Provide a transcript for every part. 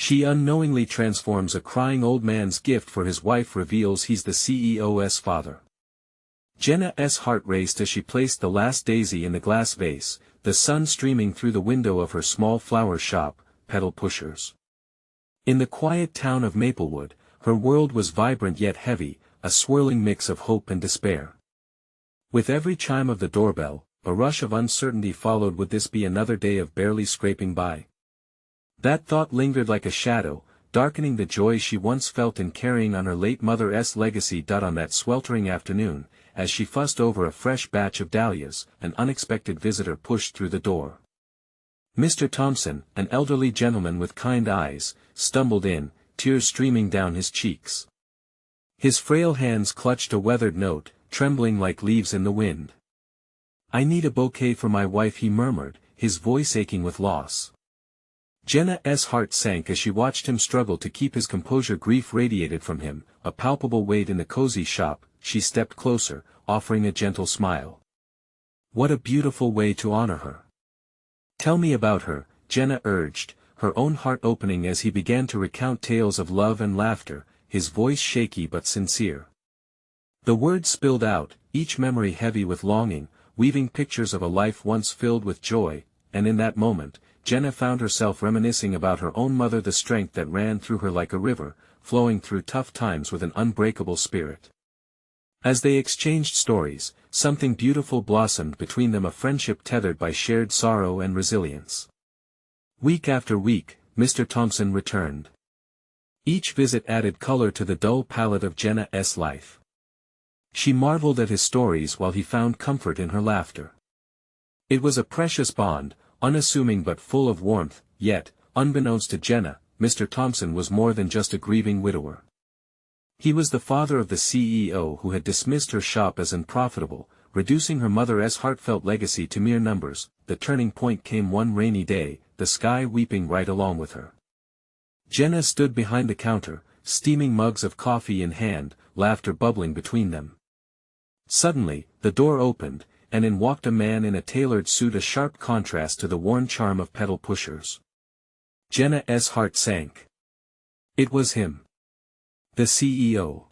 She unknowingly transforms a crying old man's gift for his wife, reveals he's the CEO's father. Jenna's heart raced as she placed the last daisy in the glass vase, the sun streaming through the window of her small flower shop, Pedal Pushers. In the quiet town of Maplewood, her world was vibrant yet heavy, a swirling mix of hope and despair. With every chime of the doorbell, a rush of uncertainty followed. Would this be another day of barely scraping by? That thought lingered like a shadow, darkening the joy she once felt in carrying on her late mother's legacy. On that sweltering afternoon, as she fussed over a fresh batch of dahlias, an unexpected visitor pushed through the door. Mr. Thompson, an elderly gentleman with kind eyes, stumbled in, tears streaming down his cheeks. His frail hands clutched a weathered note, trembling like leaves in the wind. "I need a bouquet for my wife," he murmured, his voice aching with loss. Jenna's heart sank as she watched him struggle to keep his composure. Grief radiated from him, a palpable weight in the cozy shop. She stepped closer, offering a gentle smile. "What a beautiful way to honor her. Tell me about her," Jenna urged, her own heart opening as he began to recount tales of love and laughter, his voice shaky but sincere. The words spilled out, each memory heavy with longing, weaving pictures of a life once filled with joy, and in that moment, Jenna found herself reminiscing about her own mother, the strength that ran through her like a river, flowing through tough times with an unbreakable spirit. As they exchanged stories, something beautiful blossomed between them, a friendship tethered by shared sorrow and resilience. Week after week, Mr. Thompson returned. Each visit added color to the dull palette of Jenna's life. She marveled at his stories while he found comfort in her laughter. It was a precious bond, unassuming but full of warmth, yet, unbeknownst to Jenna, Mr. Thompson was more than just a grieving widower. He was the father of the CEO who had dismissed her shop as unprofitable, reducing her mother's heartfelt legacy to mere numbers. The turning point came one rainy day, the sky weeping right along with her. Jenna stood behind the counter, steaming mugs of coffee in hand, laughter bubbling between them. Suddenly, the door opened, and in walked a man in a tailored suit, a sharp contrast to the worn charm of Pedal Pushers. Jenna's heart sank. It was him. The CEO.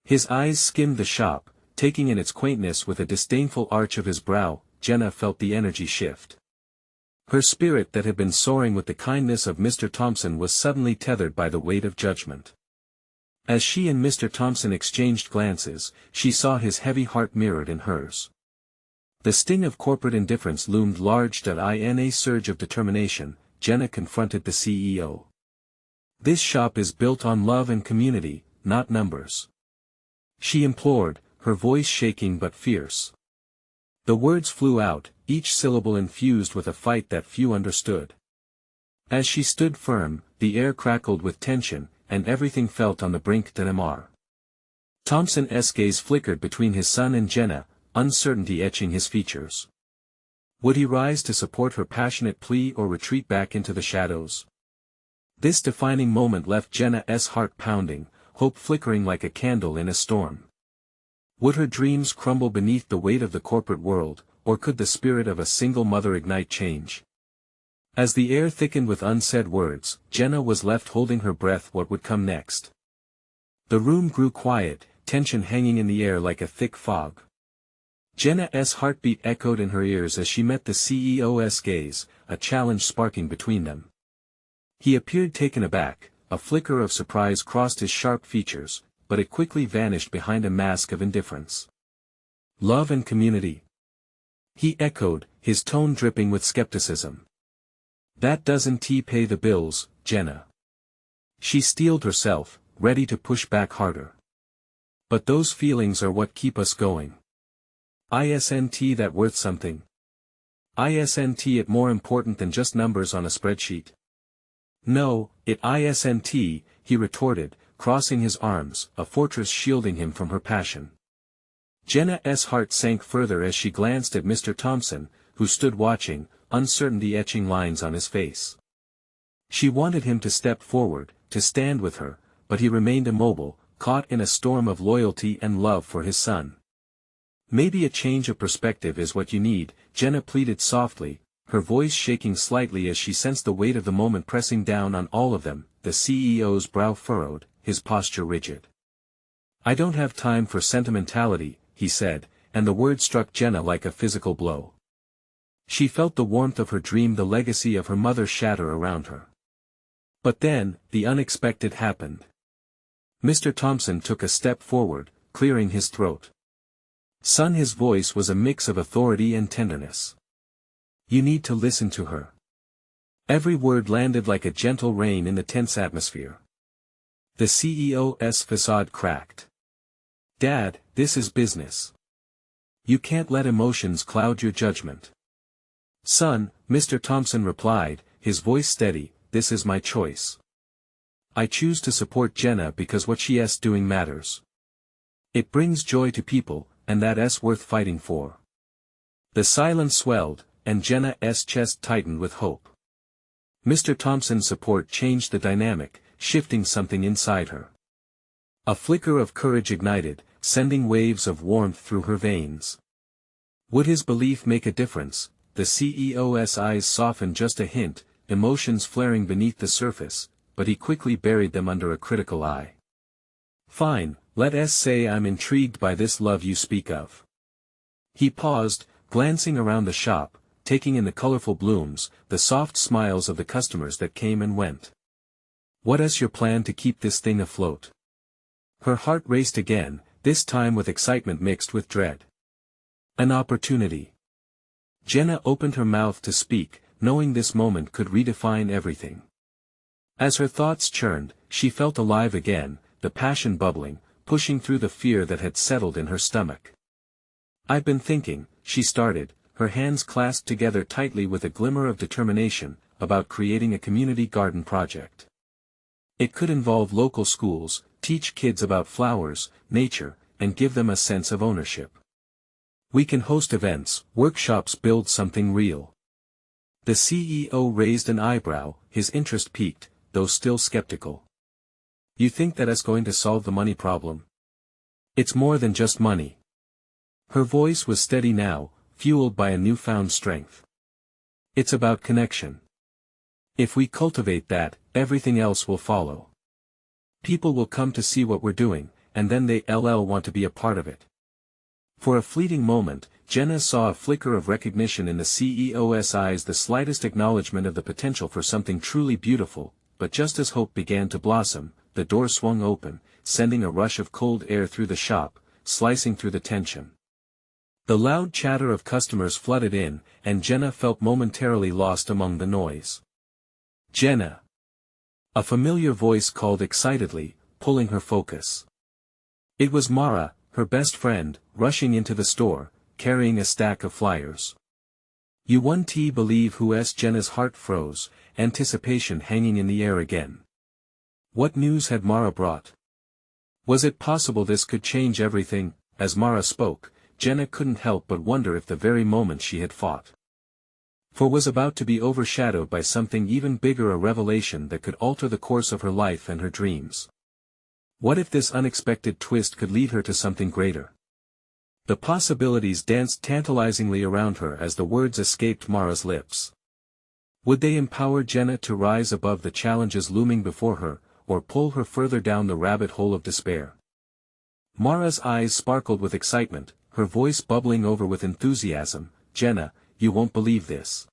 His eyes skimmed the shop, taking in its quaintness with a disdainful arch of his brow. Jenna felt the energy shift. Her spirit that had been soaring with the kindness of Mr. Thompson was suddenly tethered by the weight of judgment. As she and Mr. Thompson exchanged glances, she saw his heavy heart mirrored in hers. The sting of corporate indifference loomed large. In a surge of determination, Jenna confronted the CEO. "This shop is built on love and community, not numbers," she implored, her voice shaking but fierce. The words flew out, each syllable infused with a fight that few understood. As she stood firm, the air crackled with tension, and everything felt on the brink. Mr. Thompson's gaze flickered between his son and Jenna, uncertainty etching his features. Would he rise to support her passionate plea or retreat back into the shadows? This defining moment left Jenna's heart pounding, hope flickering like a candle in a storm. Would her dreams crumble beneath the weight of the corporate world, or could the spirit of a single mother ignite change? As the air thickened with unsaid words, Jenna was left holding her breath. What would come next? The room grew quiet, tension hanging in the air like a thick fog. Jenna's heartbeat echoed in her ears as she met the CEO's gaze, a challenge sparking between them. He appeared taken aback, a flicker of surprise crossed his sharp features, but it quickly vanished behind a mask of indifference. "Love and community?" he echoed, his tone dripping with skepticism. "That doesn't pay the bills, Jenna." She steeled herself, ready to push back harder. "But those feelings are what keep us going. Isn't that worth something? Isn't it more important than just numbers on a spreadsheet?" "No, it isn't," he retorted, crossing his arms, a fortress shielding him from her passion. Jenna's heart sank further as she glanced at Mr. Thompson, who stood watching, uncertainty etching lines on his face. She wanted him to step forward, to stand with her, but he remained immobile, caught in a storm of loyalty and love for his son. "Maybe a change of perspective is what you need," Jenna pleaded softly, her voice shaking slightly as she sensed the weight of the moment pressing down on all of them. The CEO's brow furrowed, his posture rigid. "I don't have time for sentimentality," he said, and the word struck Jenna like a physical blow. She felt the warmth of her dream, the legacy of her mother, shatter around her. But then, the unexpected happened. Mr. Thompson took a step forward, clearing his throat. "Son," his voice was a mix of authority and tenderness. "You need to listen to her." Every word landed like a gentle rain in the tense atmosphere. The CEO's facade cracked. "Dad, this is business. You can't let emotions cloud your judgment." "Son," Mr. Thompson replied, his voice steady, "this is my choice. I choose to support Jenna because what she's doing matters. It brings joy to people, and that's worth fighting for." The silence swelled, and Jenna's chest tightened with hope. Mr. Thompson's support changed the dynamic, shifting something inside her. A flicker of courage ignited, sending waves of warmth through her veins. Would his belief make a difference? The CEO's eyes softened just a hint, emotions flaring beneath the surface, but he quickly buried them under a critical eye. "Fine, let's say I'm intrigued by this love you speak of." He paused, glancing around the shop, taking in the colorful blooms, the soft smiles of the customers that came and went. "What is your plan to keep this thing afloat?" Her heart raced again, this time with excitement mixed with dread. An opportunity. Jenna opened her mouth to speak, knowing this moment could redefine everything. As her thoughts churned, she felt alive again, the passion bubbling, pushing through the fear that had settled in her stomach. "I've been thinking," she started, her hands clasped together tightly with a glimmer of determination, "about creating a community garden project. It could involve local schools, teach kids about flowers, nature, and give them a sense of ownership. We can host events, workshops, build something real." The CEO raised an eyebrow, his interest piqued, though still skeptical. "You think that is going to solve the money problem?" "It's more than just money." Her voice was steady now, fueled by a newfound strength. "It's about connection. If we cultivate that, everything else will follow. People will come to see what we're doing, and then they'll want to be a part of it." For a fleeting moment, Jenna saw a flicker of recognition in the CEO's eyes, the slightest acknowledgement of the potential for something truly beautiful, but just as hope began to blossom, the door swung open, sending a rush of cold air through the shop, slicing through the tension. The loud chatter of customers flooded in, and Jenna felt momentarily lost among the noise. "Jenna!" A familiar voice called excitedly, pulling her focus. It was Mara, her best friend, rushing into the store, carrying a stack of flyers. "You won't believe who's." Jenna's heart froze, anticipation hanging in the air again. What news had Mara brought? Was it possible this could change everything? As Mara spoke, Jenna couldn't help but wonder if the very moment she had fought for was about to be overshadowed by something even bigger, a revelation that could alter the course of her life and her dreams. What if this unexpected twist could lead her to something greater? The possibilities danced tantalizingly around her as the words escaped Mara's lips. Would they empower Jenna to rise above the challenges looming before her, or pull her further down the rabbit hole of despair? Mara's eyes sparkled with excitement, her voice bubbling over with enthusiasm. "Jenna, you won't believe this.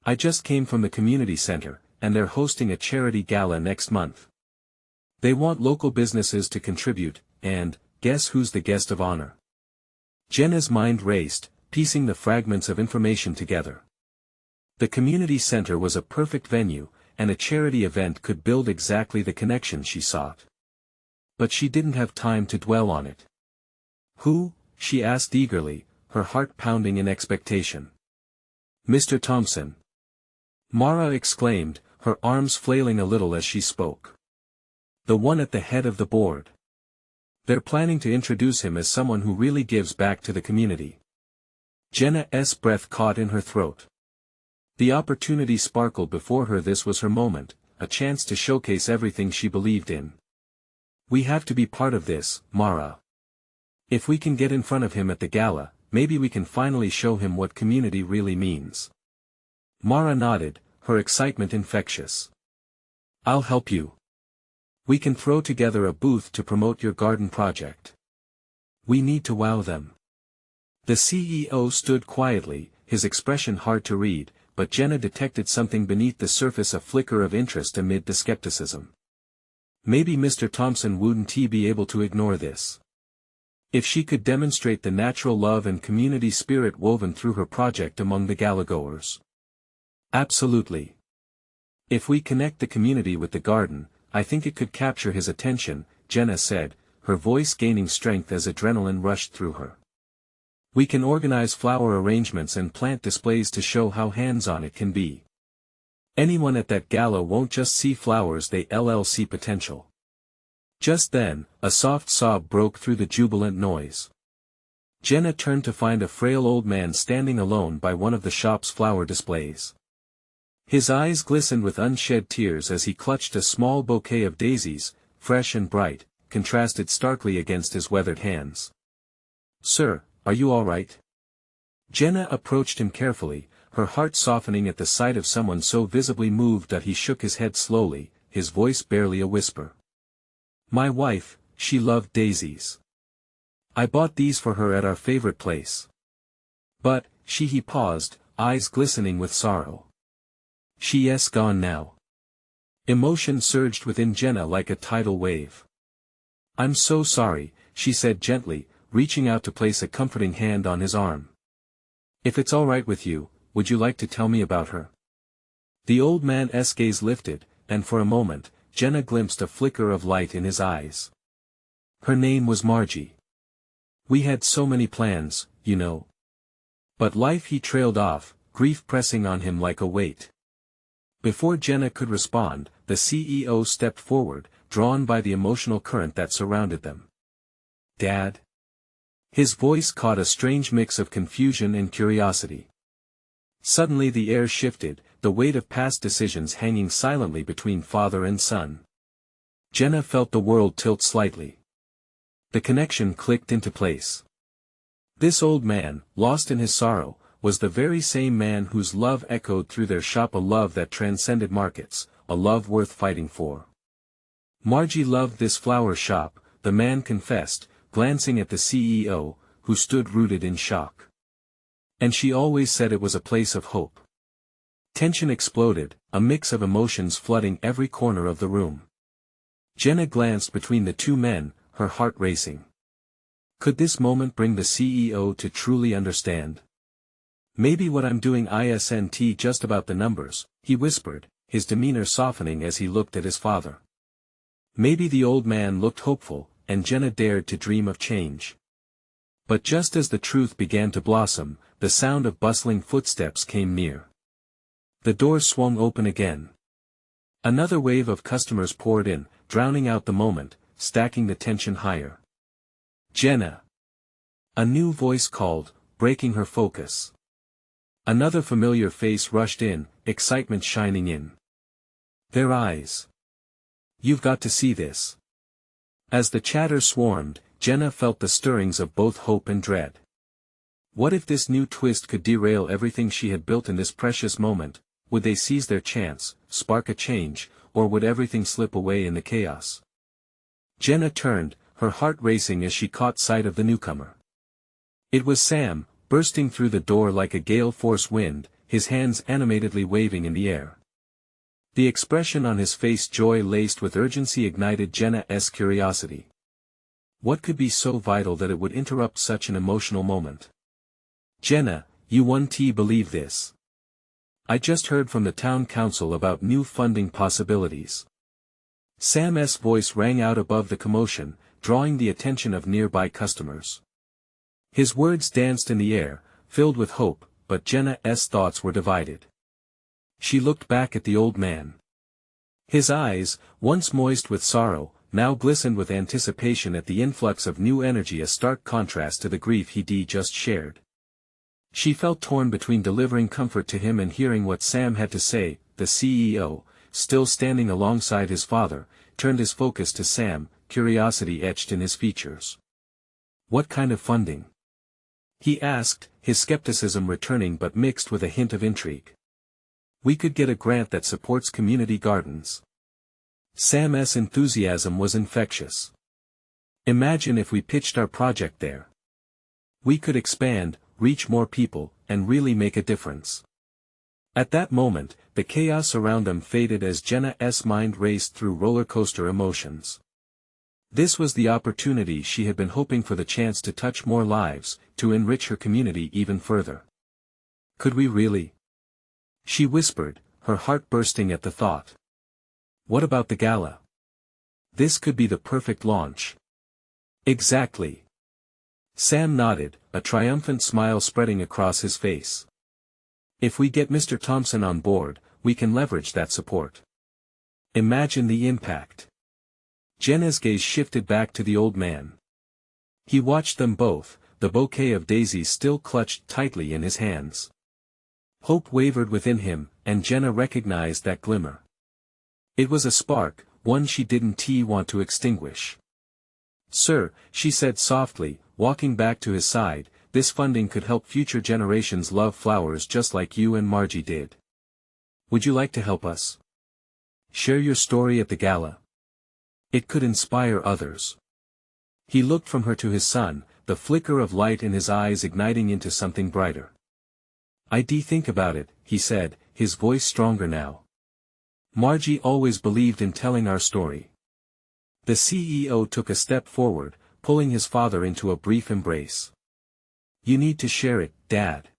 I just came from the community center, and they're hosting a charity gala next month. They want local businesses to contribute, and, guess who's the guest of honor?" Jenna's mind raced, piecing the fragments of information together. The community center was a perfect venue, and a charity event could build exactly the connection she sought. But she didn't have time to dwell on it. "Who?" she asked eagerly, her heart pounding in expectation. "Mr. Thompson." Mara exclaimed, her arms flailing a little as she spoke. "The one at the head of the board. They're planning to introduce him as someone who really gives back to the community." Jenna's breath caught in her throat. The opportunity sparkled before her. This was her moment, a chance to showcase everything she believed in. "We have to be part of this, Mara. If we can get in front of him at the gala, maybe we can finally show him what community really means." Mara nodded, her excitement infectious. I'll help you. We can throw together a booth to promote your garden project. We need to wow them. The CEO stood quietly, his expression hard to read, but Jenna detected something beneath the surface, a flicker of interest amid the skepticism. Maybe Mr. Thompson wouldn't be able to ignore this. If she could demonstrate the natural love and community spirit woven through her project among the gala-goers. Absolutely. If we connect the community with the garden, I think it could capture his attention, Jenna said, her voice gaining strength as adrenaline rushed through her. We can organize flower arrangements and plant displays to show how hands-on it can be. Anyone at that gala won't just see flowers, they'll see potential. Just then, a soft sob broke through the jubilant noise. Jenna turned to find a frail old man standing alone by one of the shop's flower displays. His eyes glistened with unshed tears as he clutched a small bouquet of daisies, fresh and bright, contrasted starkly against his weathered hands. Sir, are you all right? Jenna approached him carefully, her heart softening at the sight of someone so visibly moved that he shook his head slowly, his voice barely a whisper. My wife, she loved daisies. I bought these for her at our favorite place. But, he paused, eyes glistening with sorrow. She's gone now. Emotion surged within Jenna like a tidal wave. I'm so sorry, she said gently, reaching out to place a comforting hand on his arm. If it's all right with you, would you like to tell me about her? The old man's gaze lifted, and for a moment, Jenna glimpsed a flicker of light in his eyes. Her name was Margie. We had so many plans, you know. But life, he trailed off, grief pressing on him like a weight. Before Jenna could respond, the CEO stepped forward, drawn by the emotional current that surrounded them. Dad? His voice caught a strange mix of confusion and curiosity. Suddenly the air shifted, the weight of past decisions hanging silently between father and son. Jenna felt the world tilt slightly. The connection clicked into place. This old man, lost in his sorrow, was the very same man whose love echoed through their shop, a love that transcended markets, a love worth fighting for. Margie loved this flower shop, the man confessed, glancing at the CEO, who stood rooted in shock. And she always said it was a place of hope. Tension exploded, a mix of emotions flooding every corner of the room. Jenna glanced between the two men, her heart racing. Could this moment bring the CEO to truly understand? Maybe what I'm doing isn't just about the numbers, he whispered, his demeanor softening as he looked at his father. Maybe the old man looked hopeful, and Jenna dared to dream of change. But just as the truth began to blossom, the sound of bustling footsteps came near. The door swung open again. Another wave of customers poured in, drowning out the moment, stacking the tension higher. Jenna! A new voice called, breaking her focus. Another familiar face rushed in, excitement shining in their eyes. You've got to see this. As the chatter swarmed, Jenna felt the stirrings of both hope and dread. What if this new twist could derail everything she had built in this precious moment? Would they seize their chance, spark a change, or would everything slip away in the chaos? Jenna turned, her heart racing as she caught sight of the newcomer. It was Sam, bursting through the door like a gale-force wind, his hands animatedly waving in the air. The expression on his face, joy laced with urgency, ignited Jenna's curiosity. What could be so vital that it would interrupt such an emotional moment? Jenna, you won't believe this. I just heard from the town council about new funding possibilities. Sam's voice rang out above the commotion, drawing the attention of nearby customers. His words danced in the air, filled with hope, but Jenna's thoughts were divided. She looked back at the old man. His eyes, once moist with sorrow, now glistened with anticipation at the influx of new energy, a stark contrast to the grief he'd just shared. She felt torn between delivering comfort to him and hearing what Sam had to say. The CEO, still standing alongside his father, turned his focus to Sam, curiosity etched in his features. What kind of funding? He asked, his skepticism returning but mixed with a hint of intrigue. We could get a grant that supports community gardens. Sam's enthusiasm was infectious. Imagine if we pitched our project there. We could expand, reach more people, and really make a difference. At that moment, the chaos around them faded as Jenna's mind raced through roller coaster emotions. This was the opportunity she had been hoping for, the chance to touch more lives, to enrich her community even further. Could we really? She whispered, her heart bursting at the thought. What about the gala? This could be the perfect launch. Exactly. Sam nodded, a triumphant smile spreading across his face. If we get Mr. Thompson on board, we can leverage that support. Imagine the impact. Jenna's gaze shifted back to the old man. He watched them both, the bouquet of daisies still clutched tightly in his hands. Hope wavered within him, and Jenna recognized that glimmer. It was a spark, one she didn't want to extinguish. "Sir," she said softly, walking back to his side, "this funding could help future generations love flowers just like you and Margie did. Would you like to help us? Share your story at the gala? It could inspire others." He looked from her to his son, the flicker of light in his eyes igniting into something brighter. "I'd think about it," he said, his voice stronger now. "Margie always believed in telling our story." The CEO took a step forward, pulling his father into a brief embrace. "You need to share it, Dad.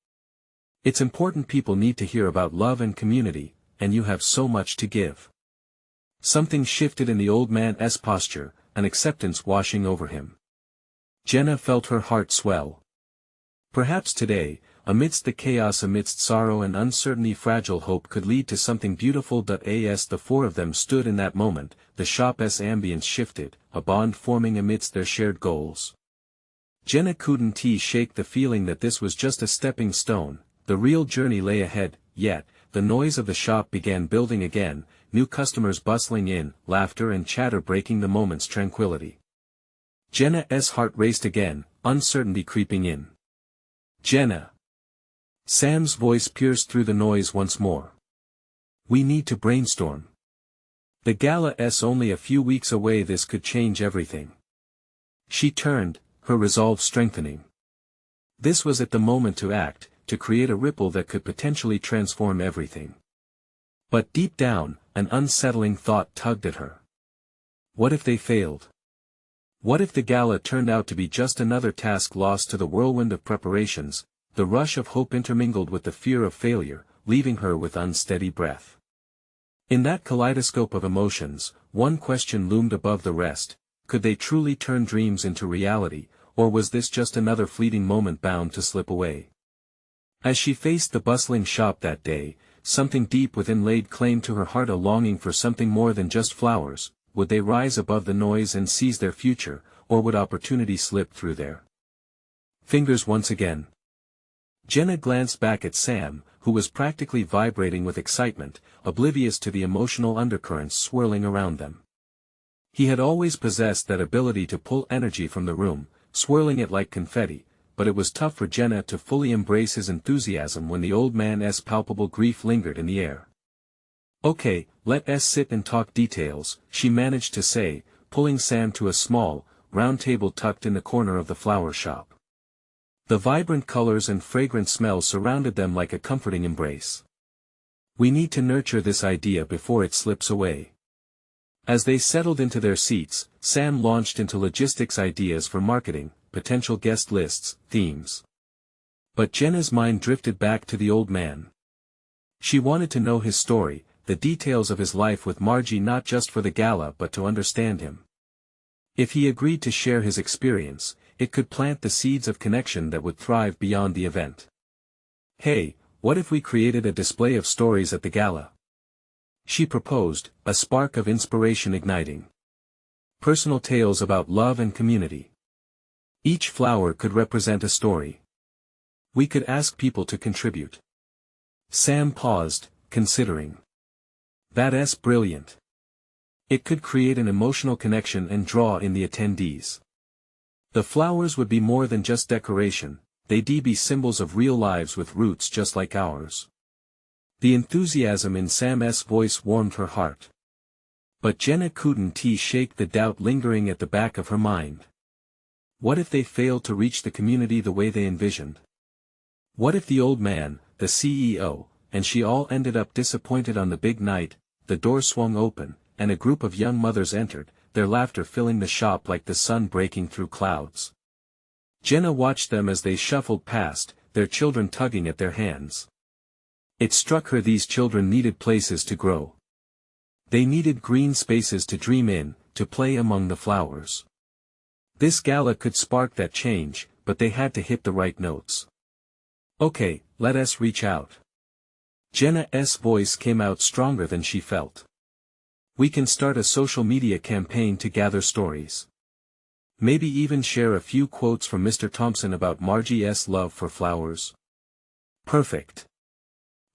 It's important, people need to hear about love and community, and you have so much to give." Something shifted in the old man's posture, an acceptance washing over him. Jenna felt her heart swell. Perhaps today, amidst the chaos, amidst sorrow and uncertainty, fragile hope could lead to something beautiful. As the four of them stood in that moment, the shop's ambience shifted, a bond forming amidst their shared goals. Jenna couldn't shake the feeling that this was just a stepping stone, the real journey lay ahead. Yet, the noise of the shop began building again, new customers bustling in, laughter and chatter breaking the moment's tranquility. Jenna's heart raced again, uncertainty creeping in. "Jenna." Sam's voice pierced through the noise once more. "We need to brainstorm. The gala's only a few weeks away, this could change everything." She turned, her resolve strengthening. This was at the moment to act, to create a ripple that could potentially transform everything. But deep down, an unsettling thought tugged at her. What if they failed? What if the gala turned out to be just another task lost to the whirlwind of preparations, the rush of hope intermingled with the fear of failure, leaving her with unsteady breath? In that kaleidoscope of emotions, one question loomed above the rest: could they truly turn dreams into reality, or was this just another fleeting moment bound to slip away? As she faced the bustling shop that day, something deep within laid claim to her heart, a longing for something more than just flowers. Would they rise above the noise and seize their future, or would opportunity slip through their fingers once again? Jenna glanced back at Sam, who was practically vibrating with excitement, oblivious to the emotional undercurrents swirling around them. He had always possessed that ability to pull energy from the room, swirling it like confetti, but it was tough for Jenna to fully embrace his enthusiasm when the old man's palpable grief lingered in the air. "Okay, let's sit and talk details," she managed to say, pulling Sam to a small, round table tucked in the corner of the flower shop. The vibrant colors and fragrant smells surrounded them like a comforting embrace. "We need to nurture this idea before it slips away." As they settled into their seats, Sam launched into logistics, ideas for marketing, potential guest lists, themes. But Jenna's mind drifted back to the old man. She wanted to know his story, the details of his life with Margie, not just for the gala but to understand him. If he agreed to share his experience, it could plant the seeds of connection that would thrive beyond the event. "Hey, what if we created a display of stories at the gala?" she proposed, a spark of inspiration igniting. Personal tales about love and community. Each flower could represent a story. We could ask people to contribute. Sam paused, considering. That's brilliant. It could create an emotional connection and draw in the attendees. The flowers would be more than just decoration, they'd be symbols of real lives with roots just like ours. The enthusiasm in Sam's voice warmed her heart. But Jenna couldn't shake the doubt lingering at the back of her mind. What if they failed to reach the community the way they envisioned? What if the old man, the CEO, and she all ended up disappointed on the big night? The door swung open, and a group of young mothers entered, their laughter filling the shop like the sun breaking through clouds. Jenna watched them as they shuffled past, their children tugging at their hands. It struck her these children needed places to grow. They needed green spaces to dream in, to play among the flowers. This gala could spark that change, but they had to hit the right notes. Okay, let us reach out. Jenna's voice came out stronger than she felt. We can start a social media campaign to gather stories. Maybe even share a few quotes from Mr. Thompson about Margie's love for flowers. Perfect.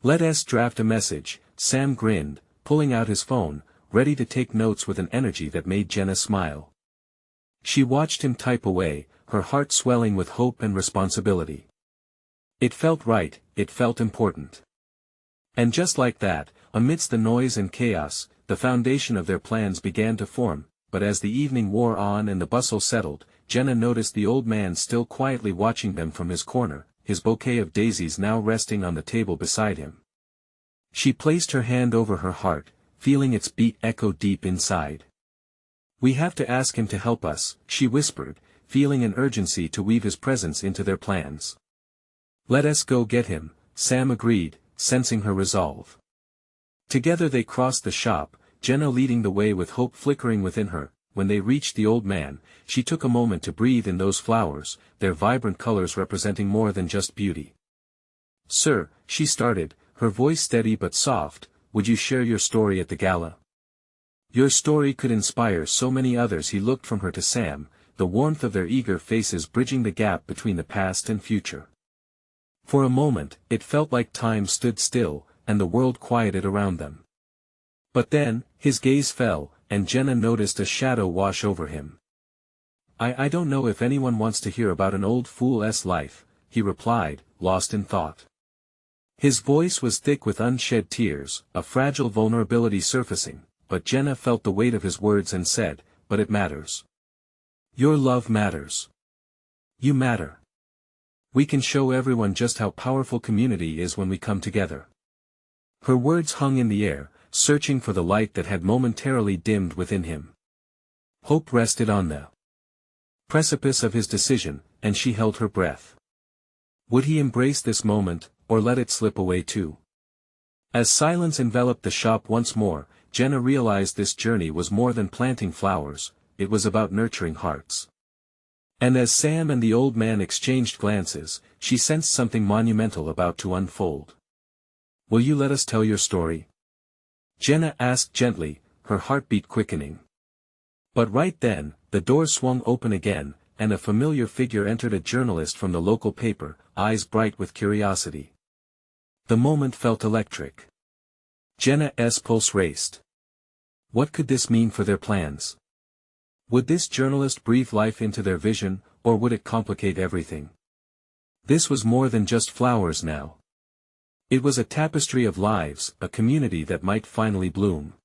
Let us draft a message. Sam grinned, pulling out his phone, ready to take notes with an energy that made Jenna smile. She watched him type away, her heart swelling with hope and responsibility. It felt right, it felt important. And just like that, amidst the noise and chaos, the foundation of their plans began to form, but as the evening wore on and the bustle settled, Jenna noticed the old man still quietly watching them from his corner, his bouquet of daisies now resting on the table beside him. She placed her hand over her heart, feeling its beat echo deep inside. We have to ask him to help us, she whispered, feeling an urgency to weave his presence into their plans. Let us go get him, Sam agreed, sensing her resolve. Together they crossed the shop, Jenna leading the way with hope flickering within her. When they reached the old man, she took a moment to breathe in those flowers, their vibrant colors representing more than just beauty. Sir, she started, her voice steady but soft, would you share your story at the gala? Your story could inspire so many others. He looked from her to Sam, the warmth of their eager faces bridging the gap between the past and future. For a moment, it felt like time stood still, and the world quieted around them. But then, his gaze fell, and Jenna noticed a shadow wash over him. I don't know if anyone wants to hear about an old fool's life, he replied, lost in thought. His voice was thick with unshed tears, a fragile vulnerability surfacing, but Jenna felt the weight of his words and said, but it matters. Your love matters. You matter. We can show everyone just how powerful community is when we come together. Her words hung in the air, searching for the light that had momentarily dimmed within him. Hope rested on the precipice of his decision, and she held her breath. Would he embrace this moment, or let it slip away too? As silence enveloped the shop once more, Jenna realized this journey was more than planting flowers, it was about nurturing hearts. And as Sam and the old man exchanged glances, she sensed something monumental about to unfold. Will you let us tell your story? Jenna asked gently, her heartbeat quickening. But right then, the door swung open again, and a familiar figure entered, a journalist from the local paper, eyes bright with curiosity. The moment felt electric. Jenna's pulse raced. What could this mean for their plans? Would this journalist breathe life into their vision, or would it complicate everything? This was more than just flowers now. It was a tapestry of lives, a community that might finally bloom.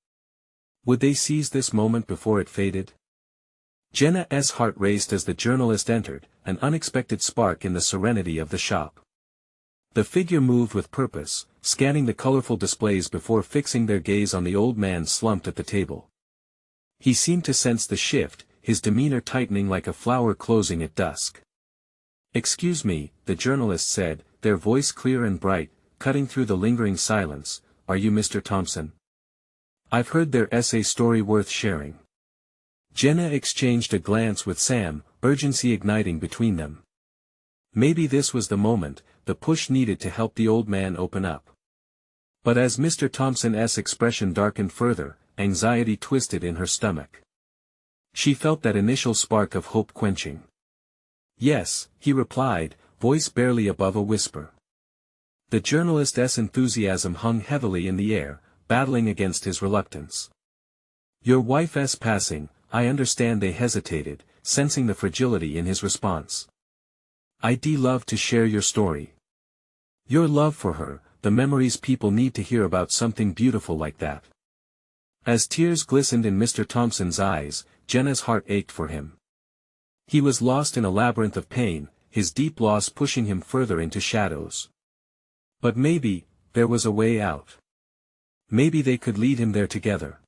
Would they seize this moment before it faded? Jenna's heart raced as the journalist entered, an unexpected spark in the serenity of the shop. The figure moved with purpose, scanning the colorful displays before fixing their gaze on the old man slumped at the table. He seemed to sense the shift, his demeanor tightening like a flower closing at dusk. Excuse me, the journalist said, their voice clear and bright, cutting through the lingering silence, are you Mr. Thompson? I've heard their essay story worth sharing. Jenna exchanged a glance with Sam, urgency igniting between them. Maybe this was the moment, the push needed to help the old man open up. But as Mr. Thompson's expression darkened further, anxiety twisted in her stomach. She felt that initial spark of hope quenching. Yes, he replied, voice barely above a whisper. The journalist's enthusiasm hung heavily in the air, battling against his reluctance. Your wife's passing, I understand. They hesitated, sensing the fragility in his response. I'd love to share your story. Your love for her, the memories people need to hear about something beautiful like that. As tears glistened in Mr. Thompson's eyes, Jenna's heart ached for him. He was lost in a labyrinth of pain, his deep loss pushing him further into shadows. But maybe, there was a way out. Maybe they could lead him there together.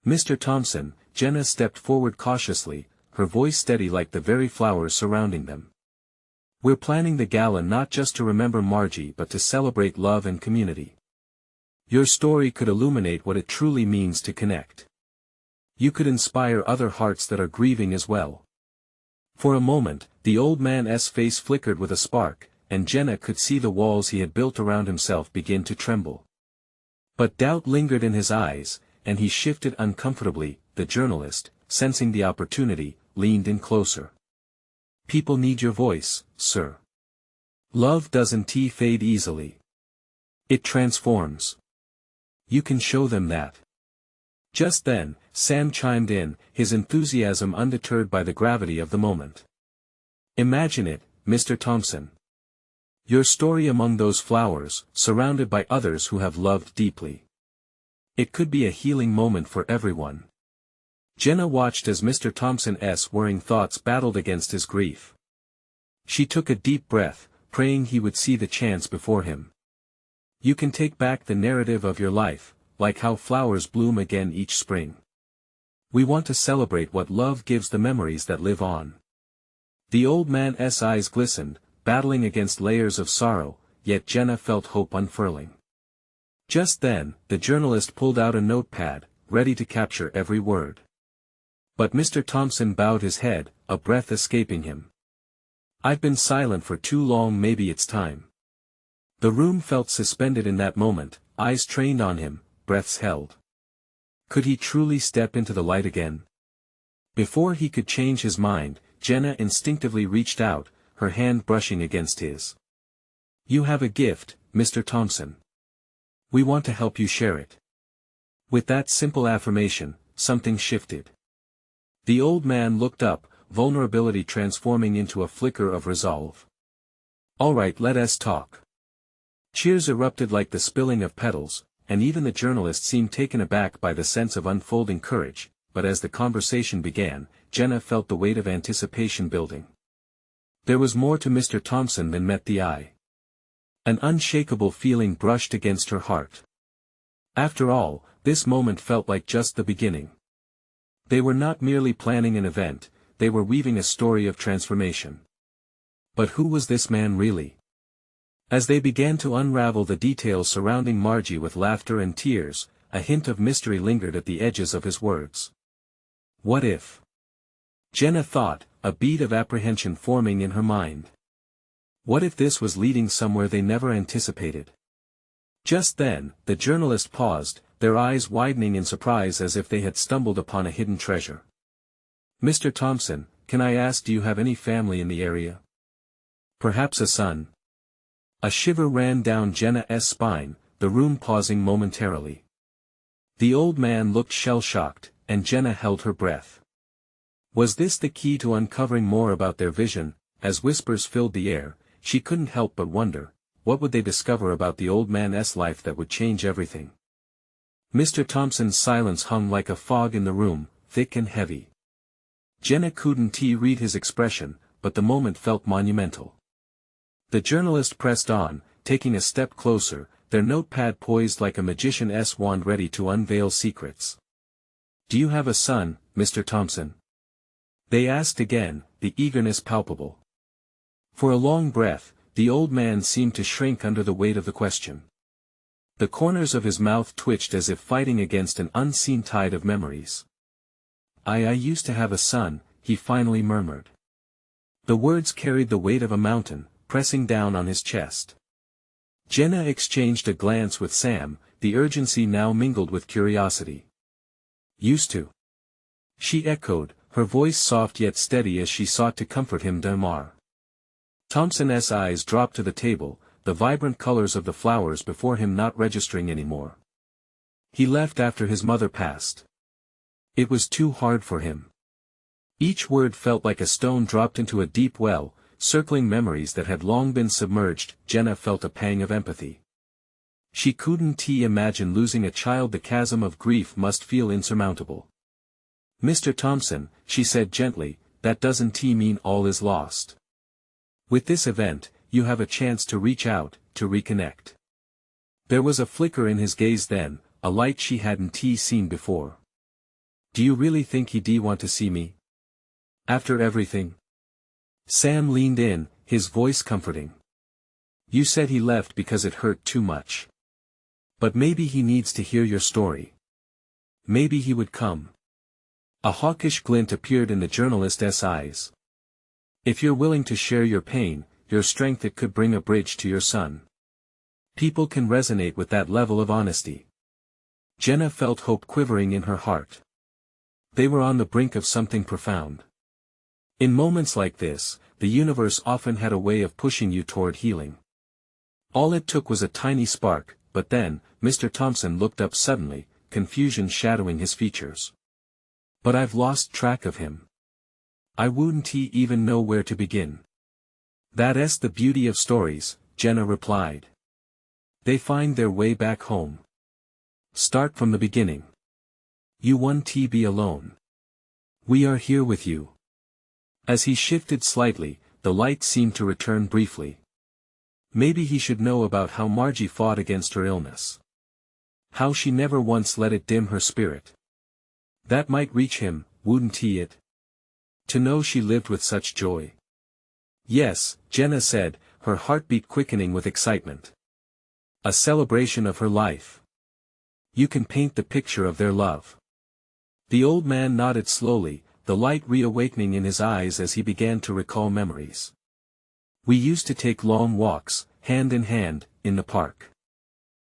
Mr. Thompson, Jenna stepped forward cautiously, her voice steady like the very flowers surrounding them. We're planning the gala not just to remember Margie but to celebrate love and community. Your story could illuminate what it truly means to connect. You could inspire other hearts that are grieving as well. For a moment, the old man's face flickered with a spark, and Jenna could see the walls he had built around himself begin to tremble. But doubt lingered in his eyes, and he shifted uncomfortably. The journalist, sensing the opportunity, leaned in closer. People need your voice, sir. Love doesn't fade easily. It transforms. You can show them that. Just then, Sam chimed in, his enthusiasm undeterred by the gravity of the moment. Imagine it, Mr. Thompson. Your story among those flowers, surrounded by others who have loved deeply. It could be a healing moment for everyone. Jenna watched as Mr. Thompson's worrying thoughts battled against his grief. She took a deep breath, praying he would see the chance before him. You can take back the narrative of your life, like how flowers bloom again each spring. We want to celebrate what love gives, the memories that live on. The old man's eyes glistened, battling against layers of sorrow, yet Jenna felt hope unfurling. Just then, the journalist pulled out a notepad, ready to capture every word. But Mr. Thompson bowed his head, a breath escaping him. I've been silent for too long, maybe it's time. The room felt suspended in that moment, eyes trained on him, breaths held. Could he truly step into the light again? Before he could change his mind, Jenna instinctively reached out, her hand brushing against his. You have a gift, Mr. Thompson. We want to help you share it. With that simple affirmation, something shifted. The old man looked up, vulnerability transforming into a flicker of resolve. All right, let us talk. Cheers erupted like the spilling of petals, and even the journalist seemed taken aback by the sense of unfolding courage, but as the conversation began, Jenna felt the weight of anticipation building. There was more to Mr. Thompson than met the eye. An unshakable feeling brushed against her heart. After all, this moment felt like just the beginning. They were not merely planning an event, they were weaving a story of transformation. But who was this man really? As they began to unravel the details surrounding Margie with laughter and tears, a hint of mystery lingered at the edges of his words. What if? Jenna thought, a bead of apprehension forming in her mind. What if this was leading somewhere they never anticipated? Just then, the journalist paused, their eyes widening in surprise as if they had stumbled upon a hidden treasure. Mr. Thompson, can I ask, do you have any family in the area? Perhaps a son? A shiver ran down Jenna's spine, the room pausing momentarily. The old man looked shell-shocked, and Jenna held her breath. Was this the key to uncovering more about their vision? As whispers filled the air, she couldn't help but wonder, what would they discover about the old man's life that would change everything? Mr. Thompson's silence hung like a fog in the room, thick and heavy. Jenna couldn't read his expression, but the moment felt monumental. The journalist pressed on, taking a step closer, their notepad poised like a magician's wand ready to unveil secrets. Do you have a son, Mr. Thompson? They asked again, the eagerness palpable. For a long breath, the old man seemed to shrink under the weight of the question. The corners of his mouth twitched as if fighting against an unseen tide of memories. I used to have a son, he finally murmured. The words carried the weight of a mountain, pressing down on his chest. Jenna exchanged a glance with Sam, the urgency now mingled with curiosity. Used to? She echoed, her voice soft yet steady as she sought to comfort him. Damar. Thompson's eyes dropped to the table, the vibrant colors of the flowers before him not registering anymore. He left after his mother passed. It was too hard for him. Each word felt like a stone dropped into a deep well, circling memories that had long been submerged. Jenna felt a pang of empathy. She couldn't imagine losing a child. The chasm of grief must feel insurmountable. Mr. Thompson, she said gently, that doesn't mean all is lost. With this event, you have a chance to reach out, to reconnect. There was a flicker in his gaze then, a light she hadn't seen before. Do you really think he'd want to see me? After everything? Sam leaned in, his voice comforting. You said he left because it hurt too much. But maybe he needs to hear your story. Maybe he would come. A hawkish glint appeared in the journalist's eyes. If you're willing to share your pain, your strength, it could bring a bridge to your son. People can resonate with that level of honesty. Jenna felt hope quivering in her heart. They were on the brink of something profound. In moments like this, the universe often had a way of pushing you toward healing. All it took was a tiny spark, but then, Mr. Thompson looked up suddenly, confusion shadowing his features. But I've lost track of him. I wouldn't even know where to begin. That's the beauty of stories, Jenna replied. They find their way back home. Start from the beginning. You won't be alone. We are here with you. As he shifted slightly, the light seemed to return briefly. Maybe he should know about how Margie fought against her illness. How she never once let it dim her spirit. That might reach him, wouldn't it? To know she lived with such joy. Yes, Jenna said, her heartbeat quickening with excitement. A celebration of her life. You can paint the picture of their love. The old man nodded slowly, the light reawakening in his eyes as he began to recall memories. We used to take long walks, hand in hand, in the park.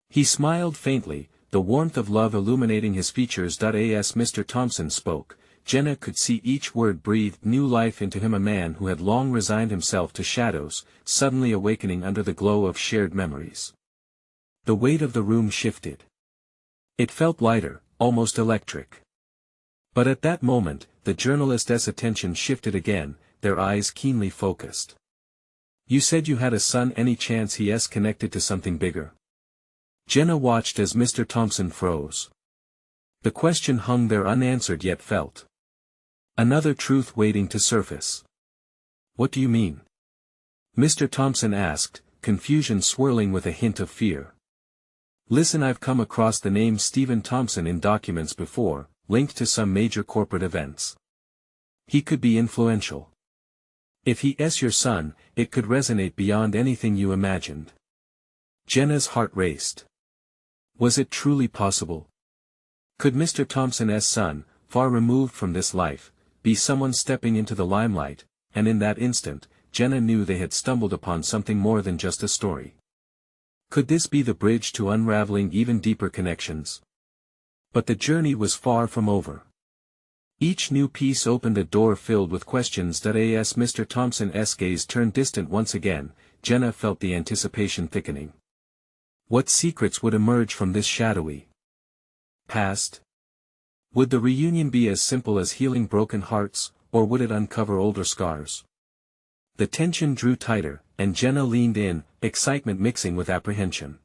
He smiled faintly, the warmth of love illuminating his features. As Mr. Thompson spoke, Jenna could see each word breathed new life into him, a man who had long resigned himself to shadows, suddenly awakening under the glow of shared memories. The weight of the room shifted. It felt lighter, almost electric. But at that moment, the journalist's attention shifted again, their eyes keenly focused. You said you had a son. Any chance he's connected to something bigger? Jenna watched as Mr. Thompson froze. The question hung there unanswered yet felt. Another truth waiting to surface. What do you mean? Mr. Thompson asked, confusion swirling with a hint of fear. Listen, I've come across the name Stephen Thompson in documents before, linked to some major corporate events. He could be influential. If he's your son, it could resonate beyond anything you imagined. Jenna's heart raced. Was it truly possible? Could Mr. Thompson's son, far removed from this life, be someone stepping into the limelight? And in that instant, Jenna knew they had stumbled upon something more than just a story. Could this be the bridge to unraveling even deeper connections? But the journey was far from over. Each new piece opened a door filled with questions. As Mr. Thompson's gaze turned distant once again, Jenna felt the anticipation thickening. What secrets would emerge from this shadowy past? Would the reunion be as simple as healing broken hearts, or would it uncover older scars? The tension drew tighter, and Jenna leaned in, excitement mixing with apprehension.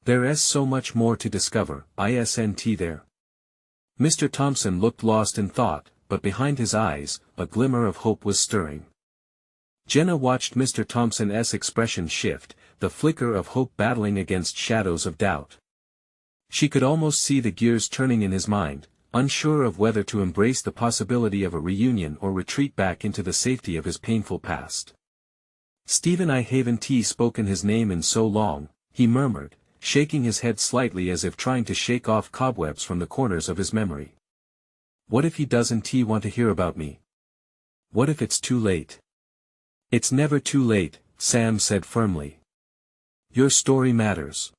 There's so much more to discover, isn't there? Mr. Thompson looked lost in thought, but behind his eyes, a glimmer of hope was stirring. Jenna watched Mr. Thompson's expression shift, the flicker of hope battling against shadows of doubt. She could almost see the gears turning in his mind, unsure of whether to embrace the possibility of a reunion or retreat back into the safety of his painful past. Stephen, I haven't spoken his name in so long, he murmured, shaking his head slightly as if trying to shake off cobwebs from the corners of his memory. What if he doesn't want to hear about me? What if it's too late? It's never too late, Sam said firmly. Your story matters.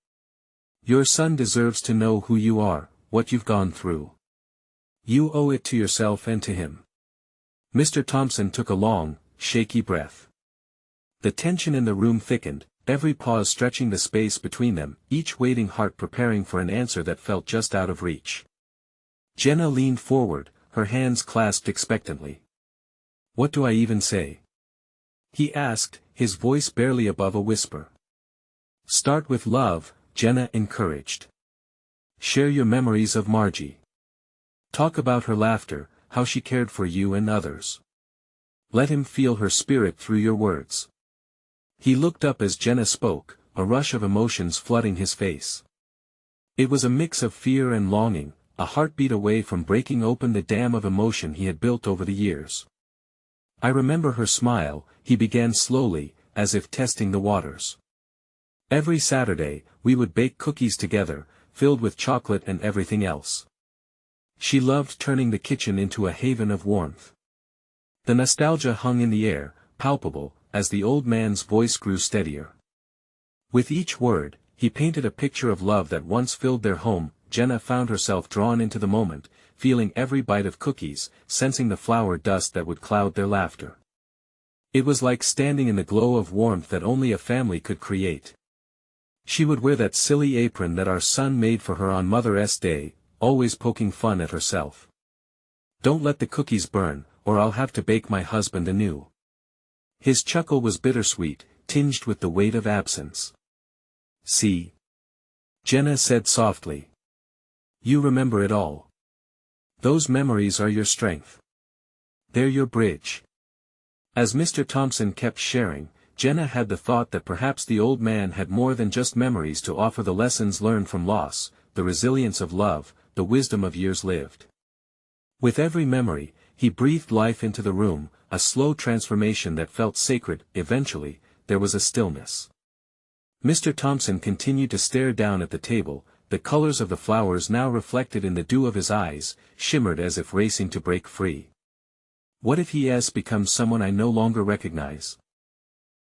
Your son deserves to know who you are, what you've gone through. You owe it to yourself and to him. Mr. Thompson took a long, shaky breath. The tension in the room thickened, every pause stretching the space between them, each waiting heart preparing for an answer that felt just out of reach. Jenna leaned forward, her hands clasped expectantly. What do I even say? He asked, his voice barely above a whisper. Start with love, Jenna encouraged. Share your memories of Margie. Talk about her laughter, how she cared for you and others. Let him feel her spirit through your words. He looked up as Jenna spoke, a rush of emotions flooding his face. It was a mix of fear and longing, a heartbeat away from breaking open the dam of emotion he had built over the years. I remember her smile, he began slowly, as if testing the waters. Every Saturday, we would bake cookies together, filled with chocolate and everything else. She loved turning the kitchen into a haven of warmth. The nostalgia hung in the air, palpable, as the old man's voice grew steadier. With each word, he painted a picture of love that once filled their home. Jenna found herself drawn into the moment, feeling every bite of cookies, sensing the flour dust that would cloud their laughter. It was like standing in the glow of warmth that only a family could create. She would wear that silly apron that our son made for her on Mother's Day, always poking fun at herself. Don't let the cookies burn, or I'll have to bake my husband anew. His chuckle was bittersweet, tinged with the weight of absence. See? Jenna said softly. You remember it all. Those memories are your strength. They're your bridge. As Mr. Thompson kept sharing, Jenna had the thought that perhaps the old man had more than just memories to offer: the lessons learned from loss, the resilience of love, the wisdom of years lived. With every memory, he breathed life into the room, a slow transformation that felt sacred. Eventually, there was a stillness. Mr. Thompson continued to stare down at the table, the colors of the flowers now reflected in the dew of his eyes, shimmered as if racing to break free. What if he has become someone I no longer recognize?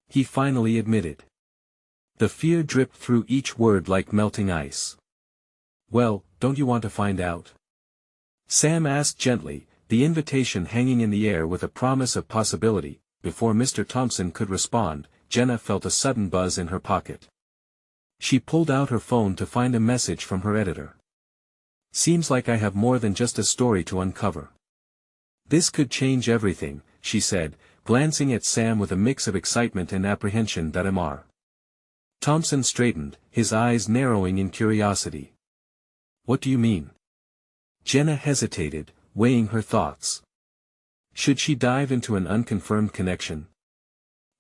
He finally admitted. The fear dripped through each word like melting ice. Well, don't you want to find out? Sam asked gently, the invitation hanging in the air with a promise of possibility. Before Mr. Thompson could respond, Jenna felt a sudden buzz in her pocket. She pulled out her phone to find a message from her editor. Seems like I have more than just a story to uncover. This could change everything, she said, glancing at Sam with a mix of excitement and apprehension. Mr. Thompson straightened, his eyes narrowing in curiosity. What do you mean? Jenna hesitated, weighing her thoughts. Should she dive into an unconfirmed connection?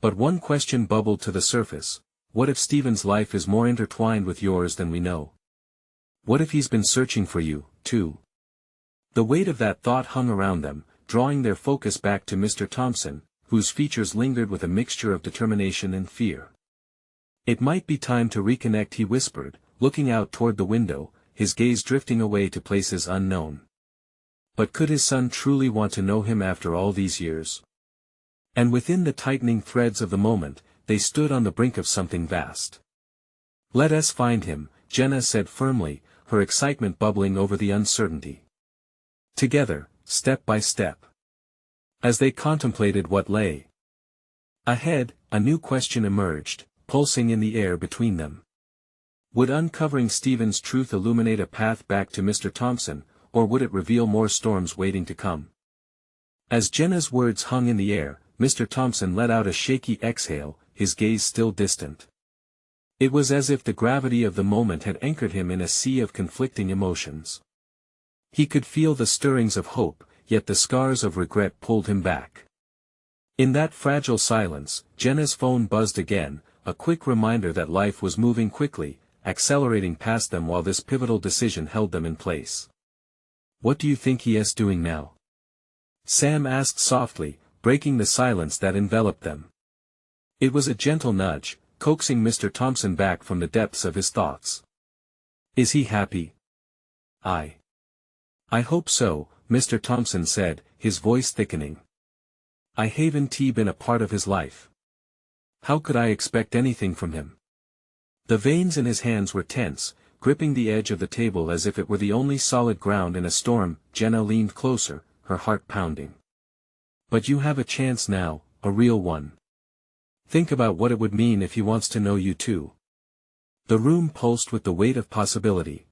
But one question bubbled to the surface. What if Stephen's life is more intertwined with yours than we know? What if he's been searching for you, too? The weight of that thought hung around them, drawing their focus back to Mr. Thompson, whose features lingered with a mixture of determination and fear. It might be time to reconnect, he whispered, looking out toward the window, his gaze drifting away to places unknown. But could his son truly want to know him after all these years? And within the tightening threads of the moment, they stood on the brink of something vast. Let us find him, Jenna said firmly, her excitement bubbling over the uncertainty. Together, step by step. As they contemplated what lay ahead, a new question emerged, pulsing in the air between them. Would uncovering Stephen's truth illuminate a path back to Mr. Thompson, or would it reveal more storms waiting to come? As Jenna's words hung in the air, Mr. Thompson let out a shaky exhale, his gaze still distant. It was as if the gravity of the moment had anchored him in a sea of conflicting emotions. He could feel the stirrings of hope, yet the scars of regret pulled him back. In that fragile silence, Jenna's phone buzzed again, a quick reminder that life was moving quickly, accelerating past them while this pivotal decision held them in place. What do you think he is doing now? Sam asked softly, breaking the silence that enveloped them. It was a gentle nudge, coaxing Mr. Thompson back from the depths of his thoughts. Is he happy? I hope so, Mr. Thompson said, his voice thickening. I haven't been a part of his life. How could I expect anything from him? The veins in his hands were tense, gripping the edge of the table as if it were the only solid ground in a storm. Jenna leaned closer, her heart pounding. But you have a chance now, a real one. Think about what it would mean if he wants to know you too. The room pulsed with the weight of possibility.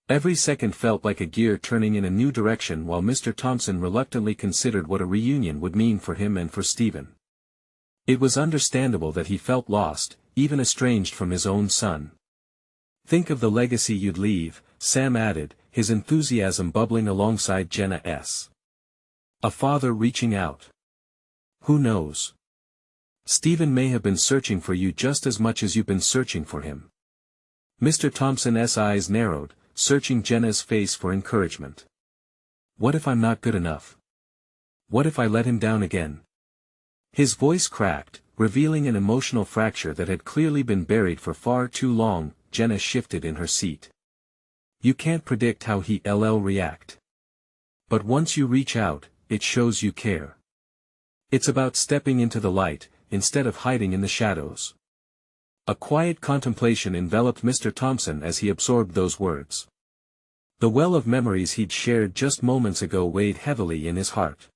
Every second felt like a gear turning in a new direction while Mr. Thompson reluctantly considered what a reunion would mean for him and for Stephen. It was understandable that he felt lost, even estranged from his own son. Think of the legacy you'd leave, Sam added, his enthusiasm bubbling alongside Jenna's. A father reaching out. Who knows? Stephen may have been searching for you just as much as you've been searching for him. Mr. Thompson's eyes narrowed, searching Jenna's face for encouragement. What if I'm not good enough? What if I let him down again? His voice cracked, revealing an emotional fracture that had clearly been buried for far too long. Jenna shifted in her seat. You can't predict how he'll react. But once you reach out, it shows you care. It's about stepping into the light, instead of hiding in the shadows. A quiet contemplation enveloped Mr. Thompson as he absorbed those words. The well of memories he'd shared just moments ago weighed heavily in his heart.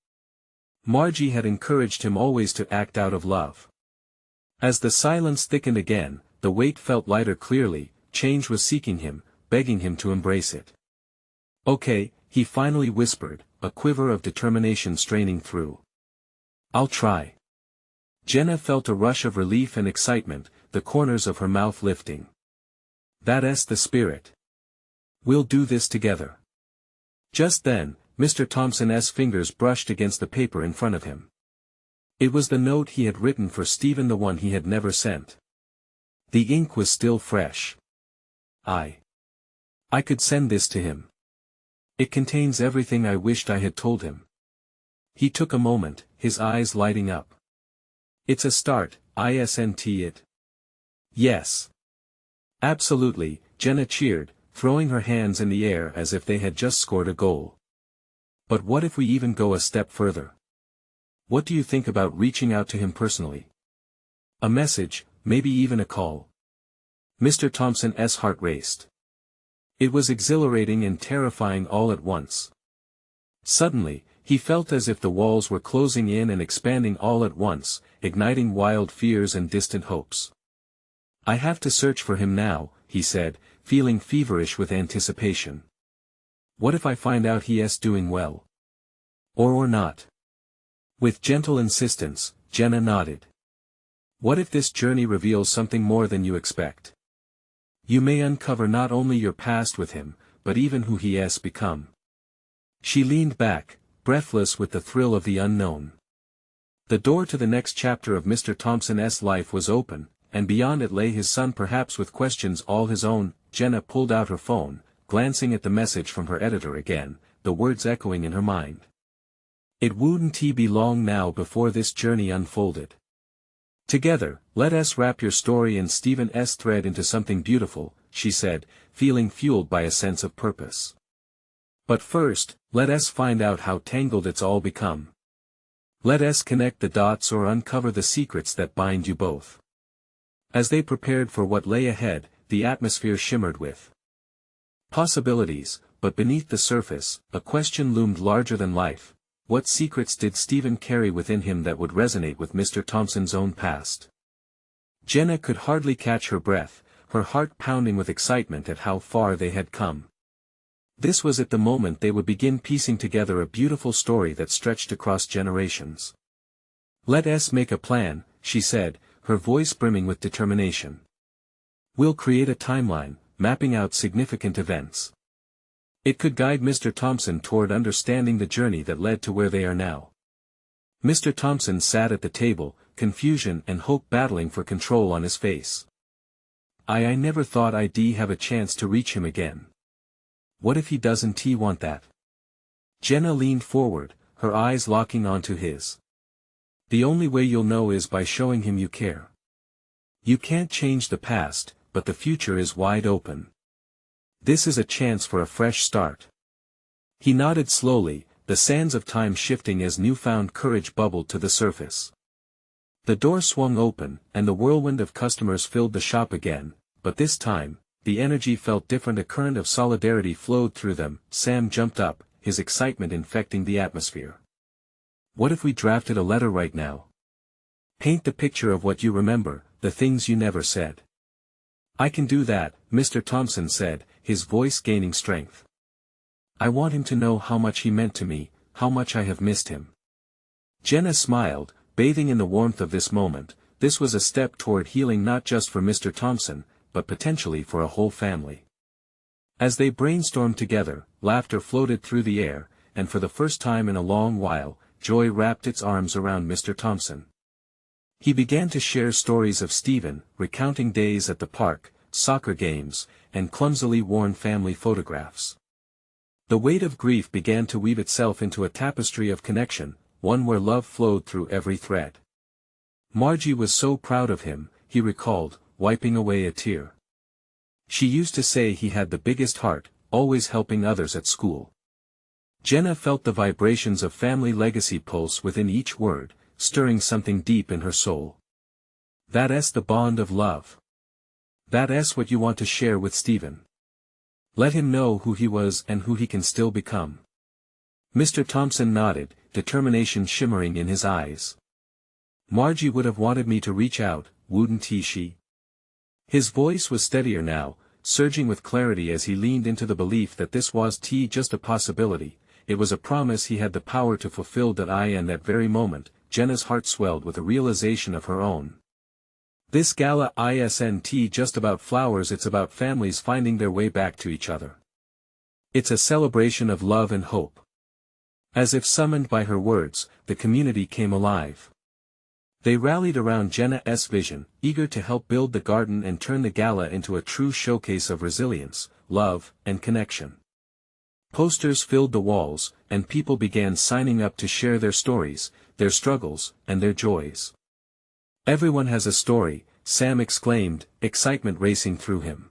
Margie had encouraged him always to act out of love. As the silence thickened again, the weight felt lighter. Clearly, change was seeking him, begging him to embrace it. Okay, he finally whispered, a quiver of determination straining through. I'll try. Jenna felt a rush of relief and excitement, the corners of her mouth lifting. That's the spirit. We'll do this together. Just then, Mr. Thompson's fingers brushed against the paper in front of him. It was the note he had written for Stephen, the one he had never sent. The ink was still fresh. I could send this to him. It contains everything I wished I had told him. He took a moment, his eyes lighting up. It's a start, isn't it? Yes. Absolutely, Jenna cheered, throwing her hands in the air as if they had just scored a goal. But what if we even go a step further? What do you think about reaching out to him personally? A message, maybe even a call. Mr. Thompson's heart raced. It was exhilarating and terrifying all at once. Suddenly, he felt as if the walls were closing in and expanding all at once, igniting wild fears and distant hopes. I have to search for him now, he said, feeling feverish with anticipation. What if I find out he's doing well? Or not? With gentle insistence, Jenna nodded. What if this journey reveals something more than you expect? You may uncover not only your past with him, but even who he has become. She leaned back, breathless with the thrill of the unknown. The door to the next chapter of Mr. Thompson's life was open, and beyond it lay his son, perhaps with questions all his own. Jenna pulled out her phone, glancing at the message from her editor again, the words echoing in her mind. It wouldn't be long now before this journey unfolded. Together, let us wrap your story and Stephen's thread into something beautiful, she said, feeling fueled by a sense of purpose. But first, let us find out how tangled it's all become. Let us connect the dots or uncover the secrets that bind you both. As they prepared for what lay ahead, the atmosphere shimmered with possibilities, but beneath the surface, a question loomed larger than life. What secrets did Stephen carry within him that would resonate with Mr. Thompson's own past? Jenna could hardly catch her breath, her heart pounding with excitement at how far they had come. This was at the moment they would begin piecing together a beautiful story that stretched across generations. Let us make a plan, she said, her voice brimming with determination. We'll create a timeline, mapping out significant events. It could guide Mr. Thompson toward understanding the journey that led to where they are now. Mr. Thompson sat at the table, confusion and hope battling for control on his face. I never thought I'd have a chance to reach him again. What if he doesn't want that? Jenna leaned forward, her eyes locking onto his. The only way you'll know is by showing him you care. You can't change the past, but the future is wide open. This is a chance for a fresh start. He nodded slowly, the sands of time shifting as newfound courage bubbled to the surface. The door swung open, and the whirlwind of customers filled the shop again, but this time, the energy felt different. A current of solidarity flowed through them. Sam jumped up, his excitement infecting the atmosphere. What if we drafted a letter right now? Paint the picture of what you remember, the things you never said. I can do that, Mr. Thompson said, his voice gaining strength. I want him to know how much he meant to me, how much I have missed him. Jenna smiled, bathing in the warmth of this moment. This was a step toward healing not just for Mr. Thompson, but potentially for a whole family. As they brainstormed together, laughter floated through the air, and for the first time in a long while, joy wrapped its arms around Mr. Thompson. He began to share stories of Stephen, recounting days at the park, soccer games, and clumsily worn family photographs. The weight of grief began to weave itself into a tapestry of connection, one where love flowed through every thread. Margie was so proud of him, he recalled, wiping away a tear. She used to say he had the biggest heart, always helping others at school. Jenna felt the vibrations of family legacy pulse within each word, stirring something deep in her soul. That's the bond of love. That's what you want to share with Stephen. Let him know who he was and who he can still become. Mr. Thompson nodded, determination shimmering in his eyes. Margie would have wanted me to reach out, wouldn't she? His voice was steadier now, surging with clarity as he leaned into the belief that this was just a possibility. It was a promise he had the power to fulfill. In that very moment, Jenna's heart swelled with a realization of her own. This gala isn't just about flowers, it's about families finding their way back to each other. It's a celebration of love and hope. As if summoned by her words, the community came alive. They rallied around Jenna's vision, eager to help build the garden and turn the gala into a true showcase of resilience, love, and connection. Posters filled the walls, and people began signing up to share their stories, their struggles, and their joys. Everyone has a story, Sam exclaimed, excitement racing through him.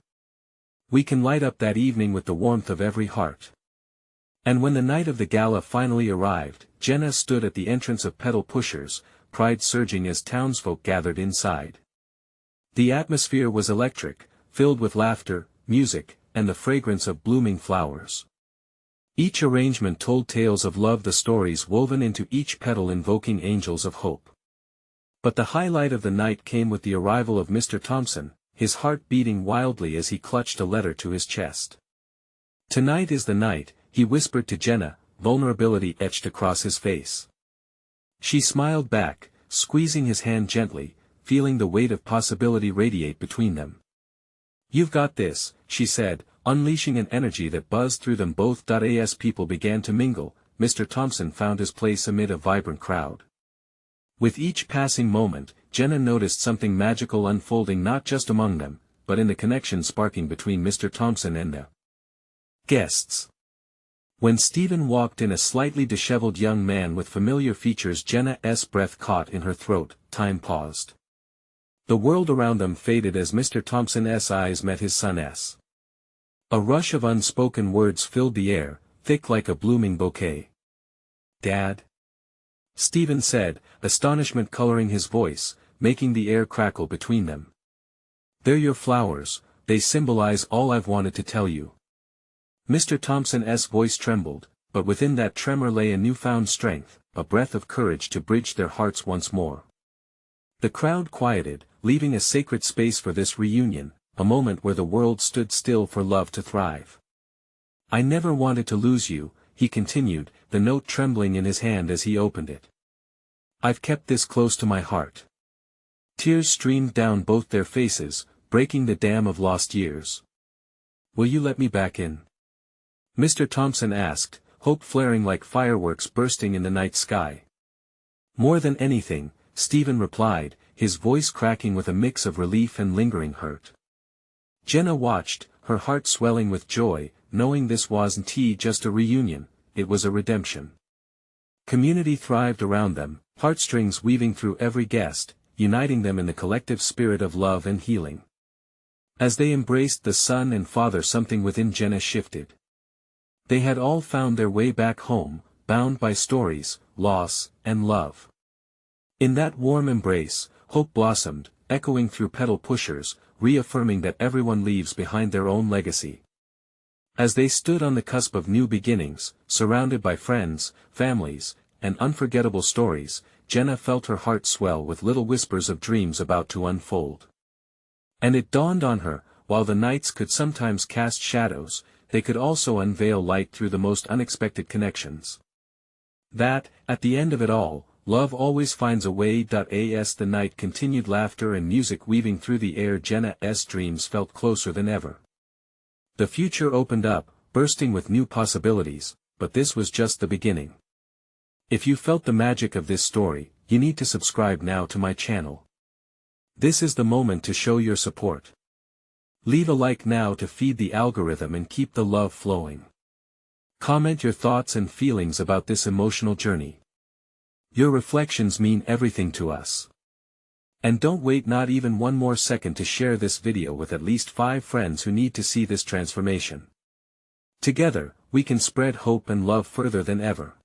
We can light up that evening with the warmth of every heart. And when the night of the gala finally arrived, Jenna stood at the entrance of Pedal Pushers, pride surging as townsfolk gathered inside. The atmosphere was electric, filled with laughter, music, and the fragrance of blooming flowers. Each arrangement told tales of love, the stories woven into each petal invoking angels of hope. But the highlight of the night came with the arrival of Mr. Thompson, his heart beating wildly as he clutched a letter to his chest. Tonight is the night, he whispered to Jenna, vulnerability etched across his face. She smiled back, squeezing his hand gently, feeling the weight of possibility radiate between them. You've got this, she said, unleashing an energy that buzzed through them both. As people began to mingle, Mr. Thompson found his place amid a vibrant crowd. With each passing moment, Jenna noticed something magical unfolding not just among them, but in the connection sparking between Mr. Thompson and the guests. When Stephen walked in, a slightly disheveled young man with familiar features, Jenna's breath caught in her throat. Time paused. The world around them faded as Mr. Thompson's eyes met his son's. A rush of unspoken words filled the air, thick like a blooming bouquet. Dad? Stephen said, astonishment coloring his voice, making the air crackle between them. They're your flowers, they symbolize all I've wanted to tell you. Mr. Thompson's voice trembled, but within that tremor lay a newfound strength, a breath of courage to bridge their hearts once more. The crowd quieted, leaving a sacred space for this reunion, a moment where the world stood still for love to thrive. I never wanted to lose you, he continued, the note trembling in his hand as he opened it. I've kept this close to my heart. Tears streamed down both their faces, breaking the dam of lost years. Will you let me back in? Mr. Thompson asked, hope flaring like fireworks bursting in the night sky. More than anything, Stephen replied, his voice cracking with a mix of relief and lingering hurt. Jenna watched, her heart swelling with joy, knowing this wasn't just a reunion, it was a redemption. Community thrived around them, heartstrings weaving through every guest, uniting them in the collective spirit of love and healing. As they embraced the son and father, something within Jenna shifted. They had all found their way back home, bound by stories, loss, and love. In that warm embrace, hope blossomed, echoing through Pedal Pushers, reaffirming that everyone leaves behind their own legacy. As they stood on the cusp of new beginnings, surrounded by friends, families, and unforgettable stories, Jenna felt her heart swell with little whispers of dreams about to unfold. And it dawned on her, while the nights could sometimes cast shadows, they could also unveil light through the most unexpected connections. That, at the end of it all, love always finds a way. As the night continued, laughter and music weaving through the air, Jenna's dreams felt closer than ever. The future opened up, bursting with new possibilities, but this was just the beginning. If you felt the magic of this story, you need to subscribe now to my channel. This is the moment to show your support. Leave a like now to feed the algorithm and keep the love flowing. Comment your thoughts and feelings about this emotional journey. Your reflections mean everything to us. And don't wait not even one more second to share this video with at least 5 friends who need to see this transformation. Together, we can spread hope and love further than ever.